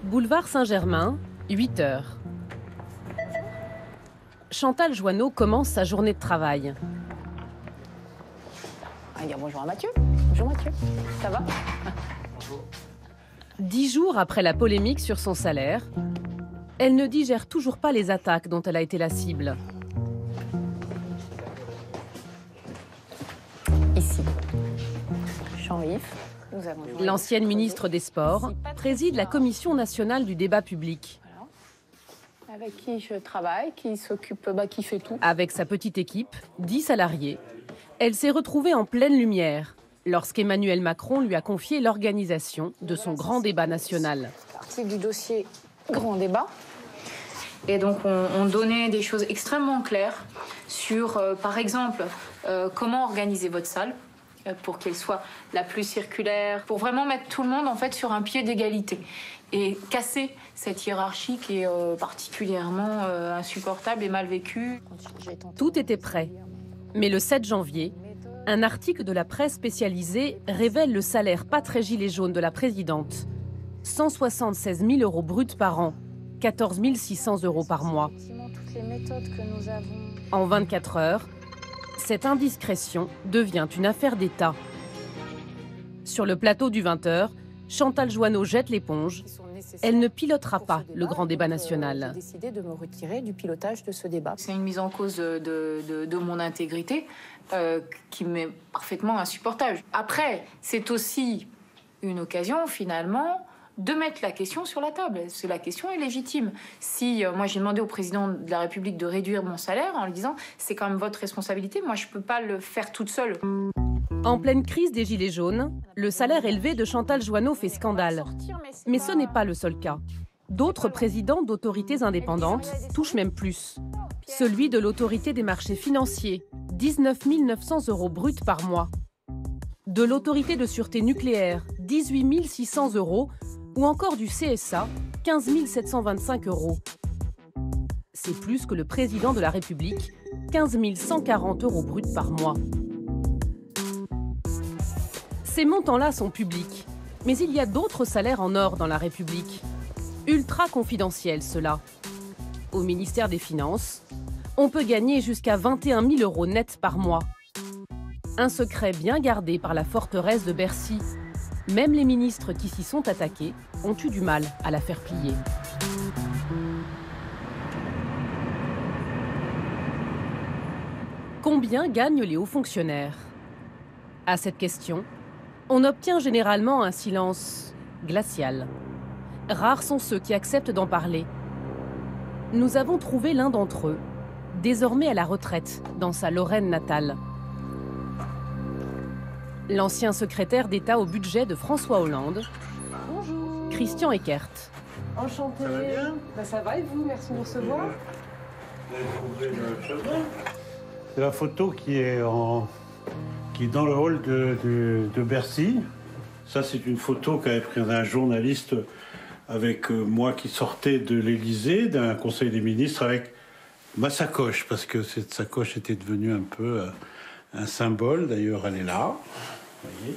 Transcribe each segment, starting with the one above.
Boulevard Saint-Germain, 8 heures. Chantal Joanneau commence sa journée de travail. On va dire bonjour à Mathieu. Bonjour Mathieu, ça va? Bonjour. 10 jours après la polémique sur son salaire, elle ne digère toujours pas les attaques dont elle a été la cible. Ici, Jean-Yves. L'ancienne ministre des Sports préside la Commission nationale du débat public. Voilà. Avec qui je travaille, qui s'occupe, qui fait tout. Avec sa petite équipe, 10 salariés, elle s'est retrouvée en pleine lumière lorsqu'Emmanuel Macron lui a confié l'organisation de son grand débat national. Partie du dossier grand débat. Et donc on donnait des choses extrêmement claires sur, par exemple, comment organiser votre salle pour qu'elle soit la plus circulaire, pour vraiment mettre tout le monde en fait sur un pied d'égalité et casser cette hiérarchie qui est particulièrement insupportable et mal vécue. Tout était prêt. Mais le 7 janvier, un article de la presse spécialisée révèle le salaire pas très gilet jaune de la présidente. 176 000 € bruts par an, 14 600 € par mois. En 24 heures, cette indiscrétion devient une affaire d'État. Sur le plateau du 20h, Chantal Joanneau jette l'éponge. Elle ne pilotera pas le grand débat national. J'ai décidé de me retirer du pilotage de ce débat. C'est une mise en cause de mon intégrité qui m'est parfaitement insupportable. Après, c'est aussi une occasion finalement de mettre la question sur la table. La question est légitime. Si moi j'ai demandé au président de la République de réduire mon salaire en lui disant c'est quand même votre responsabilité, moi je peux pas le faire toute seule. En pleine crise des Gilets jaunes, le salaire élevé de Chantal Joanneau fait scandale. Mais ce n'est pas le seul cas. D'autres présidents d'autorités indépendantes touchent même plus. Celui de l'autorité des marchés financiers, 19 900 € bruts par mois. De l'autorité de sûreté nucléaire, 18 600 €. Ou encore du CSA, 15 725 €. C'est plus que le président de la République, 15 140 € bruts par mois. Ces montants-là sont publics, mais il y a d'autres salaires en or dans la République. Ultra confidentiels, ceux-là. Au ministère des Finances, on peut gagner jusqu'à 21 000 € net par mois. Un secret bien gardé par la forteresse de Bercy. Même les ministres qui s'y sont attaqués ont eu du mal à la faire plier. Combien gagnent les hauts fonctionnaires? À cette question, on obtient généralement un silence glacial. Rares sont ceux qui acceptent d'en parler. Nous avons trouvé l'un d'entre eux, désormais à la retraite, dans sa Lorraine natale. L'ancien secrétaire d'État au budget de François Hollande, Bonjour. Christian Eckert. Enchanté. Ça va bien? Ça va et vous? Merci de nous recevoir. C'est la photo qui est dans le hall de Bercy. Ça, c'est une photo qu'avait prise un journaliste avec moi qui sortais de l'Élysée, d'un conseil des ministres, avec ma sacoche, parce que cette sacoche était devenue un peu un symbole. D'ailleurs, elle est là. Vous voyez,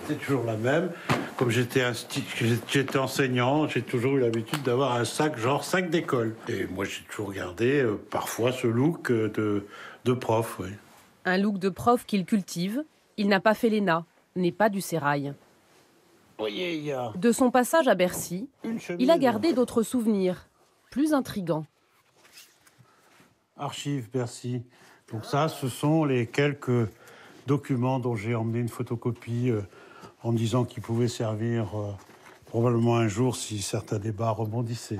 c'est toujours la même. Comme j'étais enseignant, j'ai toujours eu l'habitude d'avoir un sac, genre sac d'école. Et moi, j'ai toujours gardé parfois ce look de prof. Oui. Un look de prof qu'il cultive. Il n'a pas fait l'ENA, n'est pas du sérail. Voyez, il y a De son passage à Bercy, il a gardé d'autres souvenirs, plus intrigants. Archives Bercy. Donc ça, ce sont les quelques documents dont j'ai emmené une photocopie en disant qu'ils pouvaient servir probablement un jour si certains débats rebondissaient.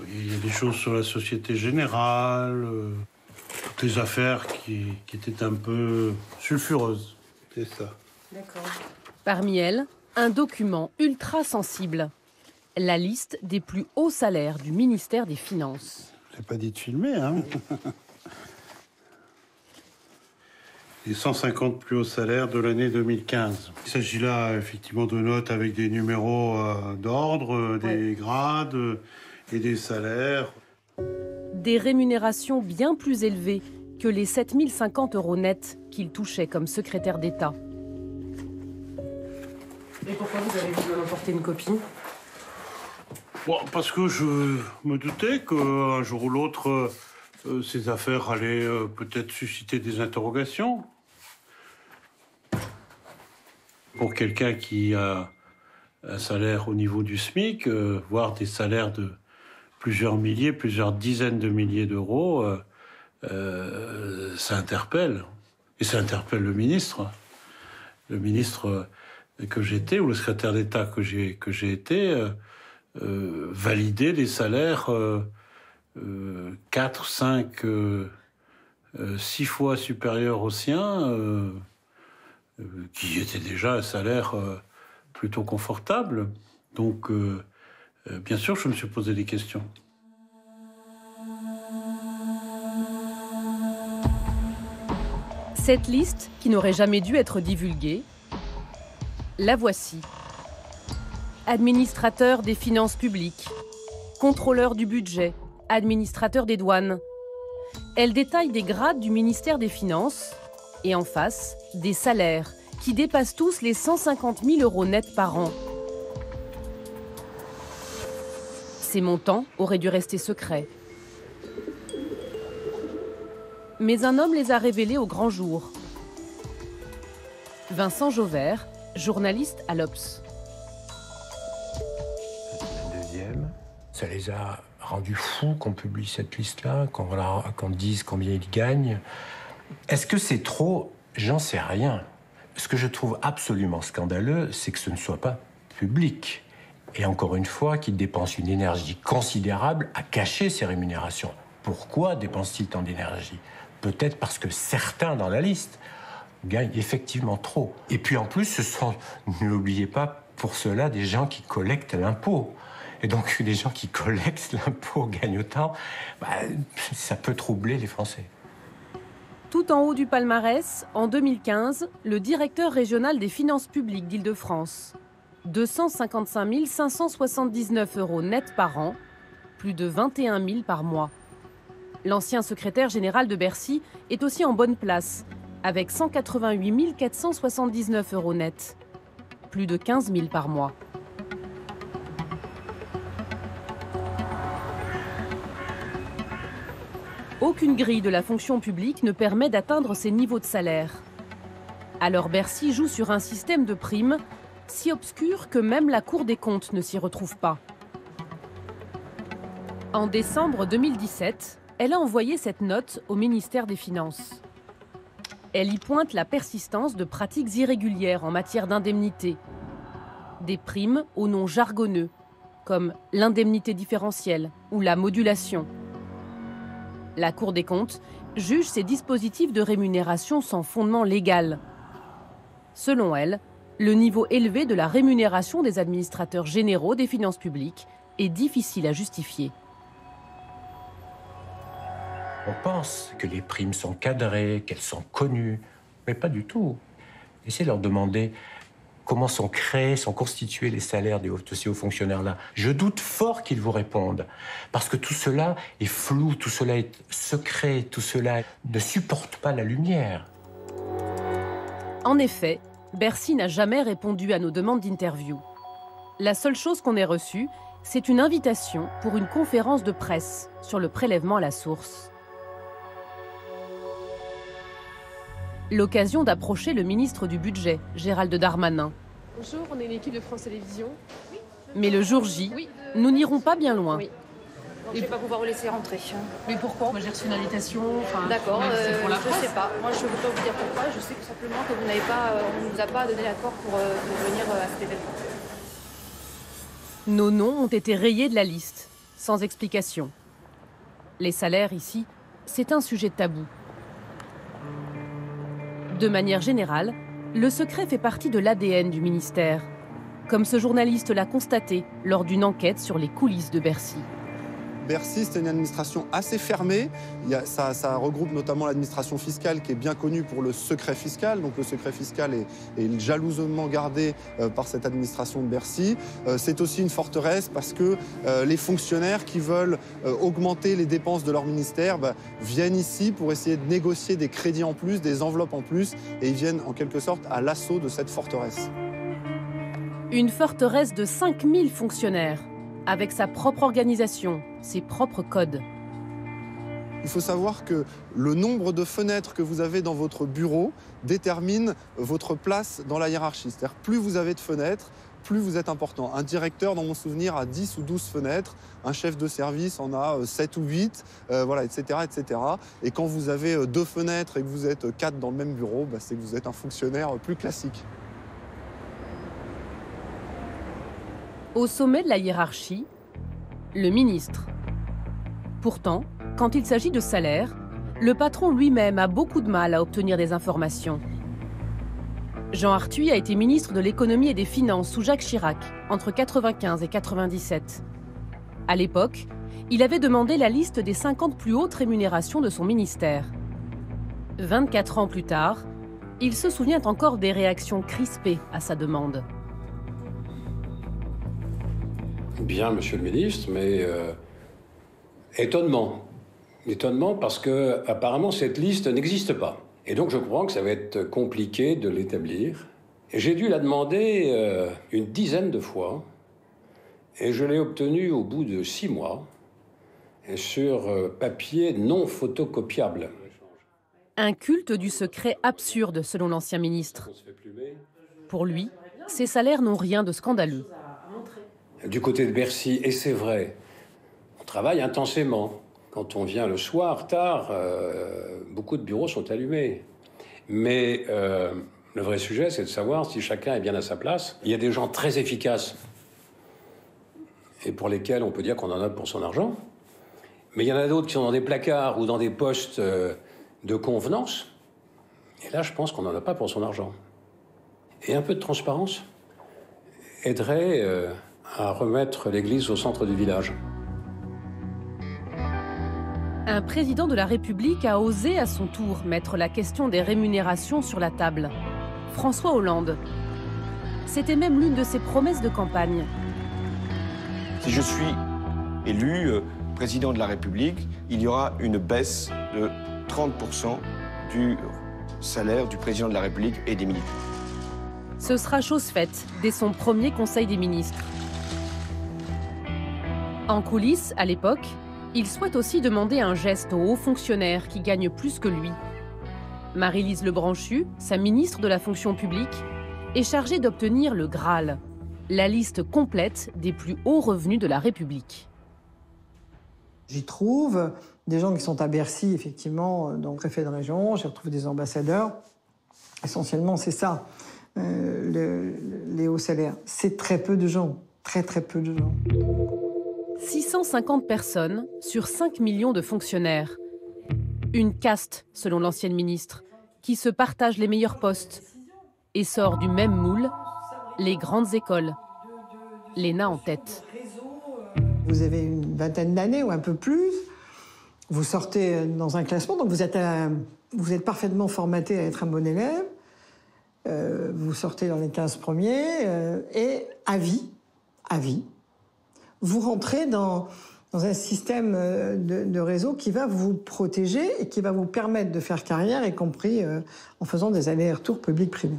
Il y a des choses sur la Société Générale, toutes les affaires qui étaient un peu sulfureuses. C'est ça. D'accord. Parmi elles, un document ultra sensible. La liste des plus hauts salaires du ministère des Finances. Je n'ai pas dit de filmer, hein. Les 150 plus hauts salaires de l'année 2015. Il s'agit là, effectivement, de notes avec des numéros d'ordre, des grades et des salaires. Des rémunérations bien plus élevées que les 7 050 € nets qu'il touchait comme secrétaire d'État. Et pourquoi vous avez voulu en emporter une copie? Bon, parce que je me doutais qu'un jour ou l'autre, ces affaires allaient peut-être susciter des interrogations. Pour quelqu'un qui a un salaire au niveau du SMIC, voire des salaires de plusieurs milliers, plusieurs dizaines de milliers d'euros, ça interpelle. Et ça interpelle le ministre. Le ministre que j'étais, ou le secrétaire d'État que j'ai été, valider des salaires 4, 5, 6 fois supérieurs aux siens, qui était déjà un salaire plutôt confortable. Donc, bien sûr, je me suis posé des questions. Cette liste, qui n'aurait jamais dû être divulguée, la voici. Administrateur des finances publiques, contrôleur du budget, administrateur des douanes. Elle détaille des grades du ministère des Finances et en face, des salaires qui dépassent tous les 150 000 € nets par an. Ces montants auraient dû rester secrets. Mais un homme les a révélés au grand jour. Vincent Jauvert, journaliste à l'Obs. La deuxième, ça les a rendus fous qu'on publie cette liste-là, qu'on dise combien ils gagnent. Est-ce que c'est trop? J'en sais rien. Ce que je trouve absolument scandaleux, c'est que ce ne soit pas public. Et encore une fois, qu'ils dépensent une énergie considérable à cacher ces rémunérations. Pourquoi dépensent-ils tant d'énergie? Peut-être parce que certains dans la liste gagnent effectivement trop. Et puis en plus, ce sont, ne l'oubliez pas, pour cela, des gens qui collectent l'impôt. Et donc, des gens qui collectent l'impôt gagnent autant, ça peut troubler les Français. Tout en haut du palmarès, en 2015, le directeur régional des finances publiques d'Île-de-France. 255 579 € net par an, plus de 21 000 par mois. L'ancien secrétaire général de Bercy est aussi en bonne place, avec 188 479 € net, plus de 15 000 par mois. Aucune grille de la fonction publique ne permet d'atteindre ces niveaux de salaire. Alors Bercy joue sur un système de primes si obscur que même la Cour des comptes ne s'y retrouve pas. En décembre 2017, elle a envoyé cette note au ministère des Finances. Elle y pointe la persistance de pratiques irrégulières en matière d'indemnité. Des primes aux noms jargonneux, comme l'indemnité différentielle ou la modulation. La Cour des comptes juge ces dispositifs de rémunération sans fondement légal. Selon elle, le niveau élevé de la rémunération des administrateurs généraux des finances publiques est difficile à justifier. On pense que les primes sont cadrées, qu'elles sont connues, mais pas du tout. Essayez de leur demander comment sont créés, sont constitués les salaires de ces hauts fonctionnaires-là. Je doute fort qu'ils vous répondent, parce que tout cela est flou, tout cela est secret, tout cela ne supporte pas la lumière. En effet, Bercy n'a jamais répondu à nos demandes d'interview. La seule chose qu'on ait reçue, c'est une invitation pour une conférence de presse sur le prélèvement à la source. L'occasion d'approcher le ministre du Budget, Gérald Darmanin. Bonjour, on est l'équipe de France Télévisions. Mais le jour J, nous n'irons pas bien loin. Oui. Donc, je ne vais pas pouvoir vous laisser rentrer. Mais pourquoi? Moi j'ai reçu une invitation. D'accord, je ne sais pas. Moi je ne peux pas vous dire pourquoi. Je sais tout simplement que vous n'avez pas, on ne vous a pas donné l'accord pour venir à cet événement. Nos noms ont été rayés de la liste, sans explication. Les salaires ici, c'est un sujet tabou. De manière générale, le secret fait partie de l'ADN du ministère, comme ce journaliste l'a constaté lors d'une enquête sur les coulisses de Bercy. Bercy, c'est une administration assez fermée. Ça regroupe notamment l'administration fiscale qui est bien connue pour le secret fiscal. Donc le secret fiscal est jalousement gardé par cette administration de Bercy. C'est aussi une forteresse parce que les fonctionnaires qui veulent augmenter les dépenses de leur ministère viennent ici pour essayer de négocier des crédits en plus, des enveloppes en plus, et ils viennent en quelque sorte à l'assaut de cette forteresse. Une forteresse de 5000 fonctionnaires, avec sa propre organisation, ses propres codes. Il faut savoir que le nombre de fenêtres que vous avez dans votre bureau détermine votre place dans la hiérarchie. C'est-à-dire plus vous avez de fenêtres, plus vous êtes important. Un directeur, dans mon souvenir, a 10 ou 12 fenêtres. Un chef de service en a 7 ou 8, voilà, etc., etc. Et quand vous avez 2 fenêtres et que vous êtes 4 dans le même bureau, bah, c'est que vous êtes un fonctionnaire plus classique. Au sommet de la hiérarchie, le ministre. Pourtant, quand il s'agit de salaire, le patron lui-même a beaucoup de mal à obtenir des informations. Jean Arthuis a été ministre de l'économie et des finances sous Jacques Chirac, entre 1995 et 1997. À l'époque, il avait demandé la liste des 50 plus hautes rémunérations de son ministère. 24 ans plus tard, il se souvient encore des réactions crispées à sa demande. Bien, monsieur le ministre, mais étonnement. Étonnement parce que apparemment cette liste n'existe pas. Et donc je crois que ça va être compliqué de l'établir. Et j'ai dû la demander une dizaine de fois. Et je l'ai obtenue au bout de 6 mois. Et sur papier non photocopiable. Un culte du secret absurde, selon l'ancien ministre. Pour lui, ces salaires n'ont rien de scandaleux. Du côté de Bercy, et c'est vrai, on travaille intensément. Quand on vient le soir, tard, beaucoup de bureaux sont allumés. Mais le vrai sujet, c'est de savoir si chacun est bien à sa place. Il y a des gens très efficaces et pour lesquels on peut dire qu'on en a pour son argent. Mais il y en a d'autres qui sont dans des placards ou dans des postes de convenance. Et là, je pense qu'on n'en a pas pour son argent. Et un peu de transparence aiderait à remettre l'église au centre du village. Un président de la République a osé à son tour mettre la question des rémunérations sur la table. François Hollande. C'était même l'une de ses promesses de campagne. Si je suis élu président de la République, il y aura une baisse de 30% du salaire du président de la République et des militaires. Ce sera chose faite dès son premier Conseil des ministres. En coulisses, à l'époque, il souhaite aussi demander un geste aux hauts fonctionnaires qui gagnent plus que lui. Marie-Lise Lebranchu, sa ministre de la fonction publique, est chargée d'obtenir le Graal, la liste complète des plus hauts revenus de la République. J'y trouve des gens qui sont à Bercy, effectivement, donc préfet de région, j'y retrouve des ambassadeurs. Essentiellement, c'est ça, les hauts salaires. C'est très peu de gens, très peu de gens. 650 personnes sur 5 millions de fonctionnaires. Une caste, selon l'ancienne ministre, qui se partage les meilleurs postes et sort du même moule, les grandes écoles, l'ENA en tête. Vous avez une vingtaine d'années ou un peu plus, vous sortez dans un classement, donc vous êtes parfaitement formaté à être un bon élève, vous sortez dans les 15 premiers, et à vie, vous rentrez dans un système de réseau qui va vous protéger et qui va vous permettre de faire carrière, y compris en faisant des allers-retours public-privé.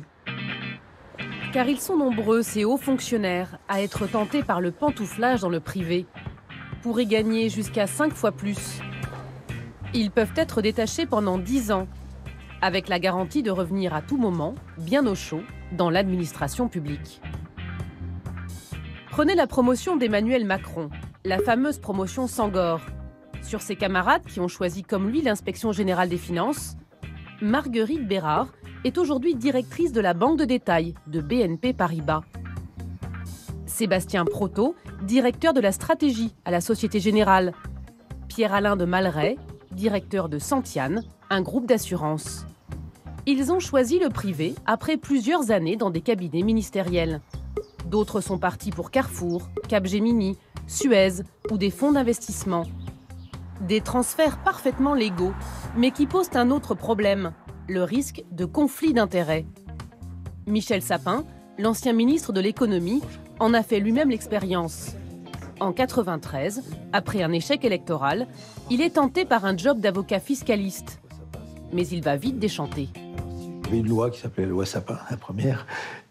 Car ils sont nombreux, ces hauts fonctionnaires, à être tentés par le pantouflage dans le privé, pour y gagner jusqu'à 5 fois plus. Ils peuvent être détachés pendant 10 ans, avec la garantie de revenir à tout moment, bien au chaud, dans l'administration publique. Prenez la promotion d'Emmanuel Macron, la fameuse promotion Sangor. Sur ses camarades qui ont choisi comme lui l'inspection générale des finances, Marguerite Bérard est aujourd'hui directrice de la banque de détail de BNP Paribas. Sébastien Proto, directeur de la stratégie à la Société Générale. Pierre-Alain de Malray, directeur de Santiane, un groupe d'assurance. Ils ont choisi le privé après plusieurs années dans des cabinets ministériels. D'autres sont partis pour Carrefour, Capgemini, Suez ou des fonds d'investissement. Des transferts parfaitement légaux, mais qui posent un autre problème, le risque de conflit d'intérêts. Michel Sapin, l'ancien ministre de l'économie, en a fait lui-même l'expérience. En 1993, après un échec électoral, il est tenté par un job d'avocat fiscaliste. Mais il va vite déchanter. Il y avait une loi qui s'appelait la loi Sapin, la première,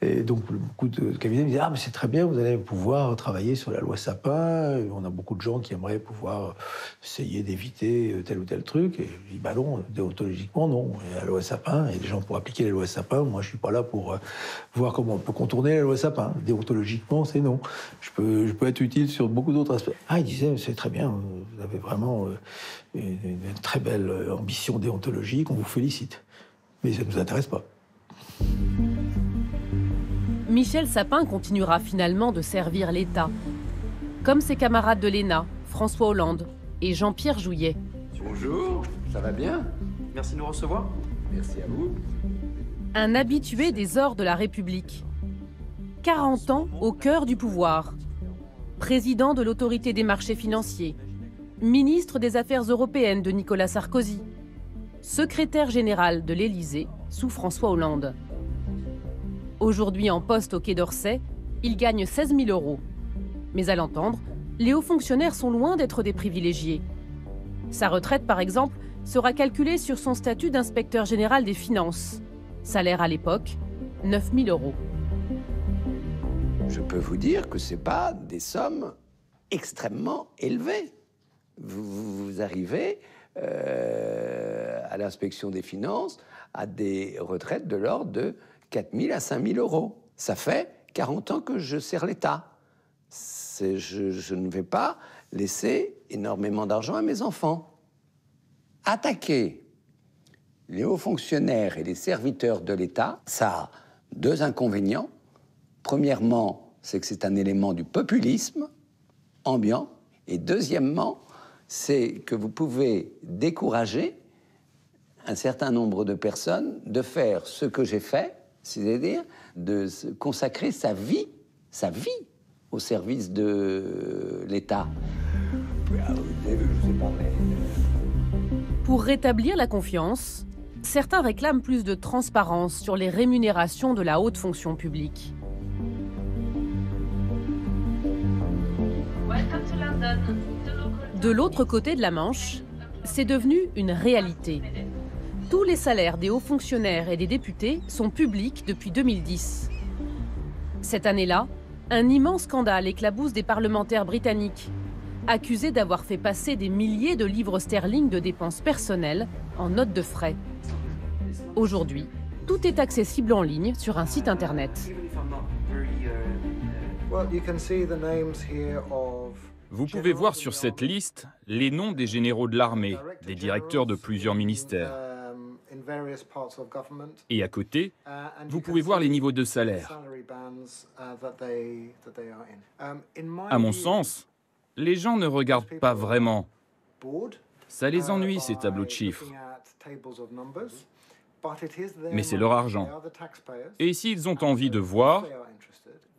Et donc, beaucoup de cabinets me disaient « Ah, mais c'est très bien, vous allez pouvoir travailler sur la loi Sapin. On a beaucoup de gens qui aimeraient pouvoir essayer d'éviter tel ou tel truc. » Et je dis « Bah non, déontologiquement, non. Il y a la loi Sapin, et les gens pour appliquer la loi Sapin. Moi, je suis pas là pour voir comment on peut contourner la loi Sapin. Déontologiquement, c'est non. Je peux être utile sur beaucoup d'autres aspects. » Ah, il disait « C'est très bien, vous avez vraiment une très belle ambition déontologique, on vous félicite. Mais ça ne nous intéresse pas. » Michel Sapin continuera finalement de servir l'État, comme ses camarades de l'ENA, François Hollande et Jean-Pierre Jouyet. Bonjour, ça va bien? Merci de nous recevoir. Merci à vous. Un habitué des ors de la République. 40 ans au cœur du pouvoir. Président de l'autorité des marchés financiers. Ministre des Affaires européennes de Nicolas Sarkozy. Secrétaire général de l'Élysée sous François Hollande. Aujourd'hui en poste au Quai d'Orsay, il gagne 16 000 €. Mais à l'entendre, les hauts fonctionnaires sont loin d'être des privilégiés. Sa retraite, par exemple, sera calculée sur son statut d'inspecteur général des finances. Salaire à l'époque, 9 000 €. Je peux vous dire que ce n'est pas des sommes extrêmement élevées. Vous arrivez à l'inspection des finances à des retraites de l'ordre de 4 000 à 5 000 €. Ça fait 40 ans que je sers l'État. Je ne vais pas laisser énormément d'argent à mes enfants. Attaquer les hauts fonctionnaires et les serviteurs de l'État, ça a deux inconvénients. Premièrement, c'est que c'est un élément du populisme ambiant. Et deuxièmement, c'est que vous pouvez décourager un certain nombre de personnes de faire ce que j'ai fait, c'est-à-dire de consacrer sa vie au service de l'État. Pour rétablir la confiance, certains réclament plus de transparence sur les rémunérations de la haute fonction publique. De l'autre côté de la Manche, c'est devenu une réalité. Tous les salaires des hauts fonctionnaires et des députés sont publics depuis 2010. Cette année-là, un immense scandale éclabousse des parlementaires britanniques, accusés d'avoir fait passer des milliers de livres sterling de dépenses personnelles en notes de frais. Aujourd'hui, tout est accessible en ligne sur un site internet. Vous pouvez voir sur cette liste les noms des généraux de l'armée, des directeurs de plusieurs ministères. Et à côté, vous pouvez voir les niveaux de salaire. À mon sens, les gens ne regardent pas vraiment. Ça les ennuie, ces tableaux de chiffres. Mais c'est leur argent. Et s'ils ont envie de voir,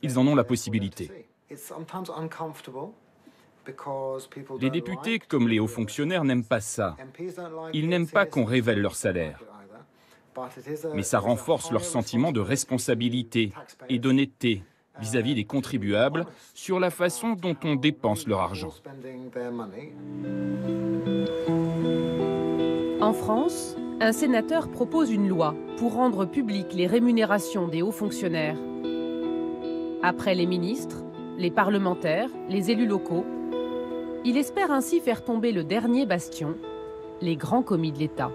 ils en ont la possibilité. Les députés, comme les hauts fonctionnaires, n'aiment pas ça. Ils n'aiment pas qu'on révèle leur salaire. Mais ça renforce leur sentiment de responsabilité et d'honnêteté vis-à-vis des contribuables sur la façon dont on dépense leur argent. En France, un sénateur propose une loi pour rendre publiques les rémunérations des hauts fonctionnaires. Après les ministres, les parlementaires, les élus locaux, il espère ainsi faire tomber le dernier bastion, les grands commis de l'État.